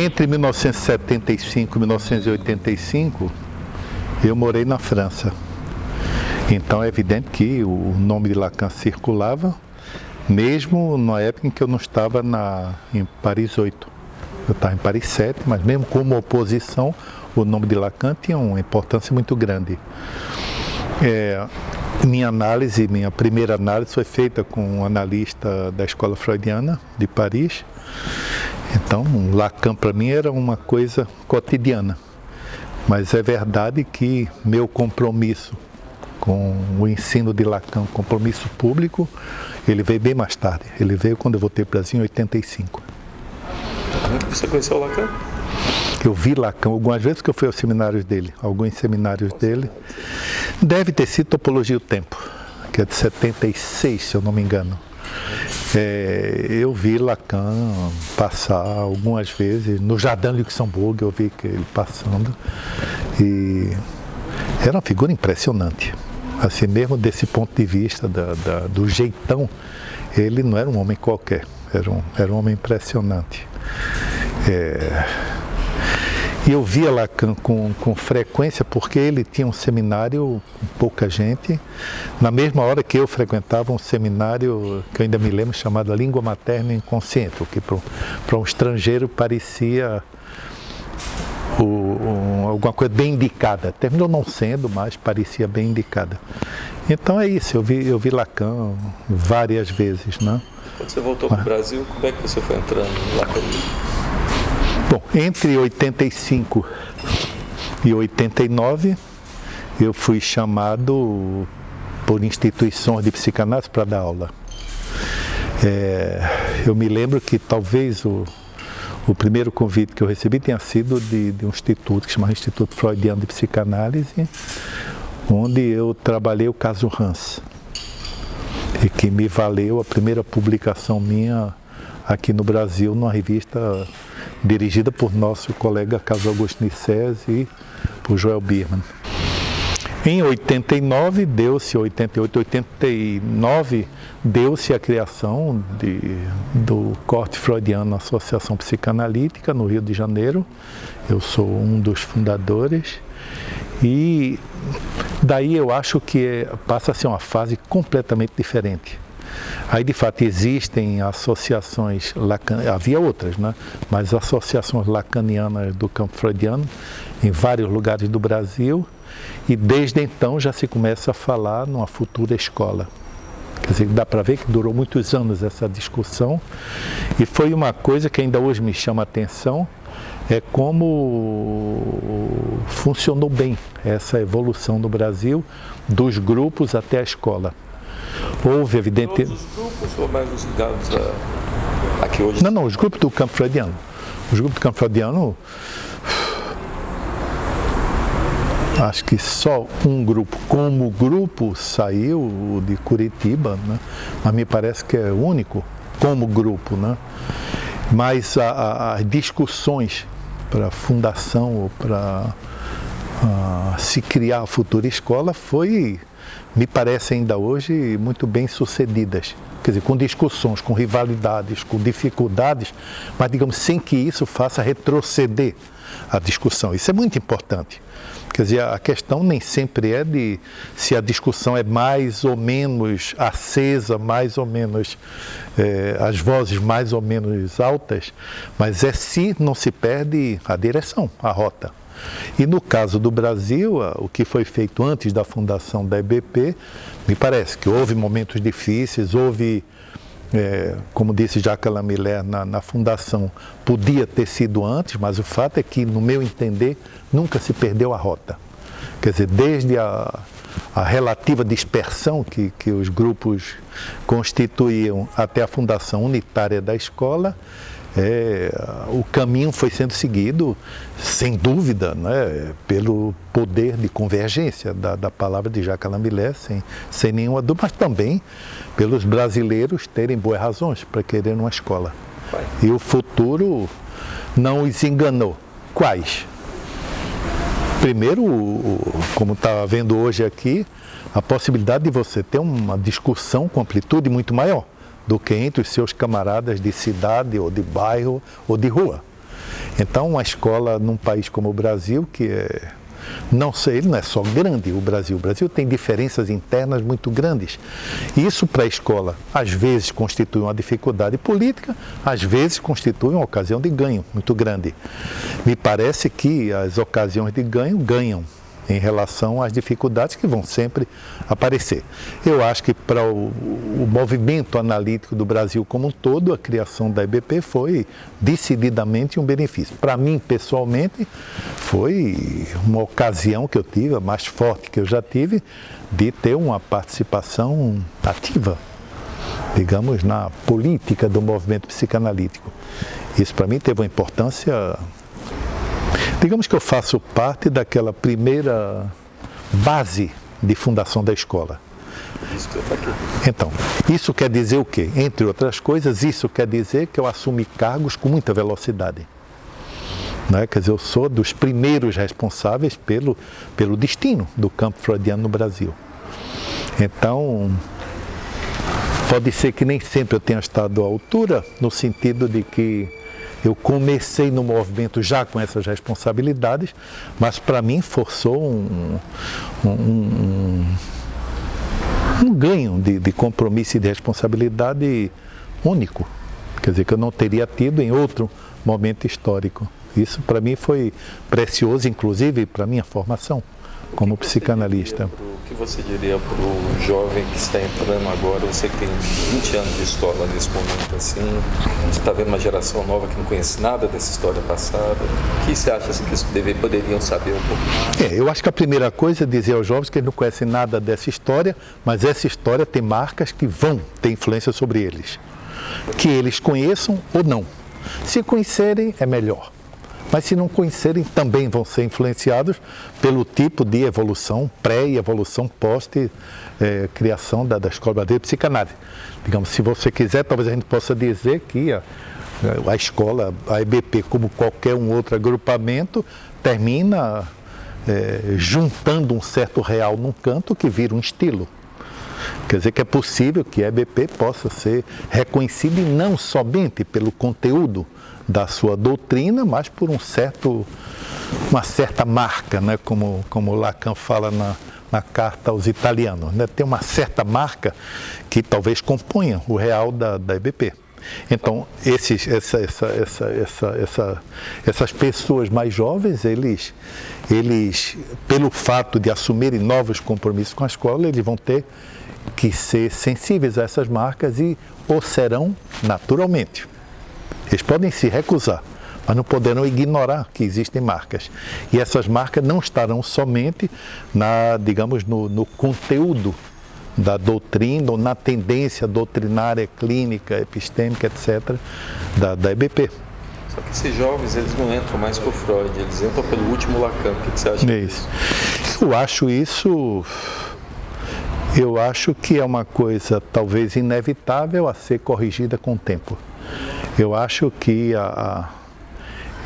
Entre 1975 e 1985, eu morei na França. Então é evidente que o nome de Lacan circulava, mesmo na época em que eu não estava em Paris 8. Eu estava em Paris 7, mas mesmo como oposição, o nome de Lacan tinha uma importância muito grande. Minha primeira análise foi feita com um analista da escola freudiana de Paris. Então, Lacan para mim era uma coisa cotidiana. Mas é verdade que meu compromisso com o ensino de Lacan, compromisso público, ele veio bem mais tarde. Ele veio quando eu voltei para o Brasil em 85. Você conheceu o Lacan? Eu vi Lacan algumas vezes que eu fui aos seminários dele, alguns seminários dele. Deve ter sido Topologia e o Tempo, que é de 76, se eu não me engano. Eu vi Lacan passar algumas vezes, no Jardim Luxemburgo eu vi ele passando, e era uma figura impressionante. Assim, mesmo desse ponto de vista do jeitão, ele não era um homem qualquer, era um homem impressionante. E eu via Lacan com frequência porque ele tinha um seminário com pouca gente, na mesma hora que eu frequentava um seminário que eu ainda me lembro, chamado Língua Materna Inconsciente, o que para um estrangeiro parecia alguma coisa bem indicada. Terminou não sendo, mas parecia bem indicada. Então é isso, eu vi Lacan várias vezes, né? Quando você voltou para o Brasil, como é que você foi entrando no Lacan? Bom, entre 85 e 89, eu fui chamado por instituições de psicanálise para dar aula. Eu me lembro que talvez o primeiro convite que eu recebi tenha sido de um instituto que chamava Instituto Freudiano de Psicanálise, onde eu trabalhei o caso Hans, e que me valeu a primeira publicação minha aqui no Brasil, numa revista dirigida por nosso colega Carlos Augusto Nicés e por Joel Birman. Em 89, 89, deu-se a criação do Corte Freudiano Associação Psicanalítica, no Rio de Janeiro. Eu sou um dos fundadores. E daí eu acho que passa a ser uma fase completamente diferente. Aí, de fato, existem associações lacanianas, havia outras, né? Mas associações lacanianas do campo freudiano em vários lugares do Brasil, e desde então já se começa a falar numa futura escola. Quer dizer, dá para ver que durou muitos anos essa discussão, e foi uma coisa que ainda hoje me chama a atenção, como funcionou bem essa evolução no Brasil, dos grupos até a escola. Houve, evidentemente... Todos os grupos ou mais os ligados aqui hoje? Não, os grupos do campo freudiano. Os grupos do campo freudiano, acho que só um grupo, como grupo, saiu, o de Curitiba, né? Mas me parece que é o único como grupo, né? Mas as discussões para a fundação ou para se criar a futura escola me parece ainda hoje muito bem sucedidas. Quer dizer, com discussões, com rivalidades, com dificuldades, mas digamos sem que isso faça retroceder a discussão. Isso é muito importante. Quer dizer, a questão nem sempre é de se a discussão é mais ou menos acesa, mais ou menos, as vozes mais ou menos altas, mas é se não se perde a direção, a rota. E no caso do Brasil, o que foi feito antes da fundação da EBP, me parece que houve momentos difíceis, houve, como disse Jacques Alain Miller na fundação, podia ter sido antes, mas o fato é que, no meu entender, nunca se perdeu a rota. Quer dizer, desde a relativa dispersão que os grupos constituíam até a fundação unitária da escola, o caminho foi sendo seguido, sem dúvida, né, pelo poder de convergência da palavra de Jacques Alain Miller, sem nenhuma dúvida, mas também pelos brasileiros terem boas razões para querer uma escola. E o futuro não os enganou. Quais? Primeiro, como está vendo hoje aqui, a possibilidade de você ter uma discussão com amplitude muito maior do que entre os seus camaradas de cidade, ou de bairro, ou de rua. Então, uma escola num país como o Brasil, que não sei, ele não é só grande, o Brasil tem diferenças internas muito grandes. E isso para a escola, às vezes, constitui uma dificuldade política, às vezes constitui uma ocasião de ganho muito grande. Me parece que as ocasiões de ganho ganham em relação às dificuldades que vão sempre aparecer. Eu acho que para o movimento analítico do Brasil como um todo, a criação da EBP foi decididamente um benefício. Para mim, pessoalmente, foi uma ocasião que eu tive, a mais forte que eu já tive, de ter uma participação ativa, digamos, na política do movimento psicanalítico. Isso para mim teve uma importância. Digamos que eu faço parte daquela primeira base de fundação da escola. Então, isso quer dizer o quê? Entre outras coisas, isso quer dizer que eu assumi cargos com muita velocidade. Né? Quer dizer, eu sou dos primeiros responsáveis pelo destino do campo freudiano no Brasil. Então, pode ser que nem sempre eu tenha estado à altura, no sentido de que eu comecei no movimento já com essas responsabilidades, mas para mim forçou um ganho de compromisso e de responsabilidade único. Quer dizer, que eu não teria tido em outro momento histórico. Isso para mim foi precioso, inclusive para a minha formação como psicanalista. O que você diria para o jovem que está entrando agora, você que tem 20 anos de escola nesse momento, assim, você está vendo uma geração nova que não conhece nada dessa história passada, o que você acha assim, que eles poderiam saber um pouco mais? Eu acho que a primeira coisa é dizer aos jovens que eles não conhecem nada dessa história, mas essa história tem marcas que vão ter influência sobre eles. Que eles conheçam ou não. Se conhecerem, é melhor. Mas se não conhecerem, também vão ser influenciados pelo tipo de evolução pré e evolução pós-criação da Escola Brasileira de Psicanálise. Digamos, se você quiser, talvez a gente possa dizer que a escola, a EBP, como qualquer um outro agrupamento, termina juntando um certo real num canto que vira um estilo. Quer dizer que é possível que a EBP possa ser reconhecida e não somente pelo conteúdo da sua doutrina, mas por uma certa marca, né? como Lacan fala na carta aos italianos. Né? Tem uma certa marca que talvez componha o real da EBP. Então, essas pessoas mais jovens, eles, pelo fato de assumirem novos compromissos com a escola, eles vão ter que ser sensíveis a essas marcas e o serão naturalmente. Eles podem se recusar, mas não poderão ignorar que existem marcas. E essas marcas não estarão somente no conteúdo da doutrina ou na tendência doutrinária, clínica, epistêmica, etc., da EBP. Só que esses jovens, eles não entram mais por Freud, eles entram pelo último Lacan. O que você acha disso? Eu acho que é uma coisa talvez inevitável a ser corrigida com o tempo. Eu acho que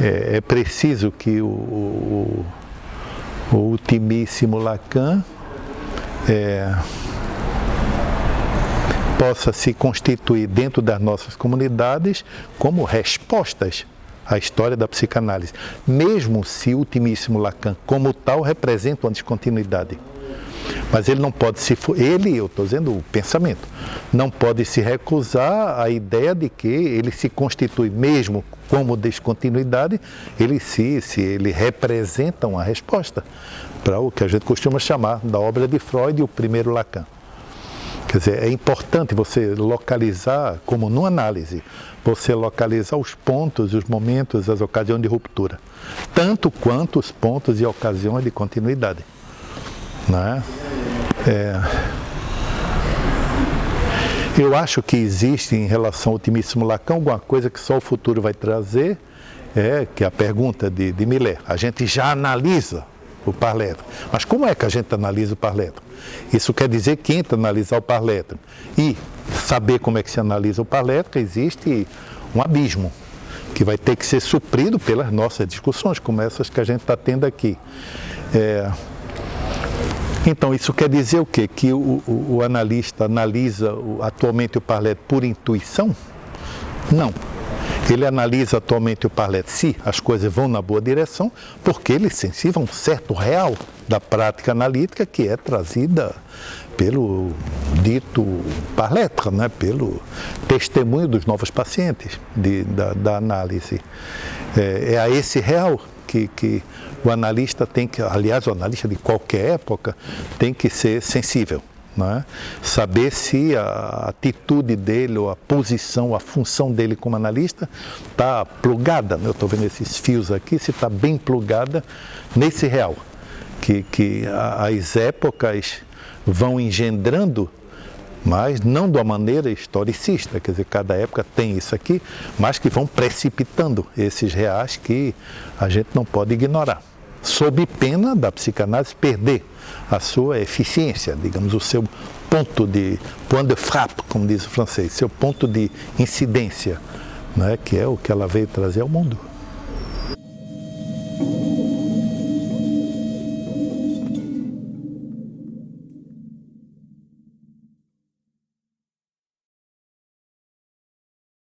é preciso que o ultimíssimo Lacan possa se constituir dentro das nossas comunidades como respostas à história da psicanálise, mesmo se o ultimíssimo Lacan, como tal, representa uma descontinuidade. Mas ele não pode eu estou dizendo o pensamento, não pode se recusar à ideia de que ele se constitui mesmo como descontinuidade, ele representa uma resposta para o que a gente costuma chamar da obra de Freud e o primeiro Lacan. Quer dizer, é importante você localizar, como numa análise, você localizar os pontos, os momentos, as ocasiões de ruptura, tanto quanto os pontos e ocasiões de continuidade. Né? Eu acho que existe em relação ao ultimíssimo Lacan alguma coisa que só o futuro vai trazer, que é a pergunta de Miller. A gente já analisa o par-lettre, mas como é que a gente analisa o par-lettre? Isso quer dizer que entre analisar o par-lettre e saber como é que se analisa o par-lettre, existe um abismo que vai ter que ser suprido pelas nossas discussões, como essas que a gente está tendo aqui. Então, isso quer dizer o quê? Que o analista analisa atualmente o par-lettre por intuição? Não. Ele analisa atualmente o Parlet se as coisas vão na boa direção, porque ele é sensível a um certo real da prática analítica que é trazida pelo dito Parlet, né? Pelo testemunho dos novos pacientes da análise. É a esse real que o analista tem que, aliás, o analista de qualquer época tem que ser sensível. Né? Saber se a atitude dele, ou a posição, a função dele como analista está plugada, né? Eu estou vendo esses fios aqui, se está bem plugada nesse real, que as épocas vão engendrando, mas não de uma maneira historicista, quer dizer, cada época tem isso aqui, mas que vão precipitando esses reais que a gente não pode ignorar, sob pena da psicanálise perder a sua eficiência, digamos, o seu point de frappe, como diz o francês, seu ponto de incidência, né, que é o que ela veio trazer ao mundo.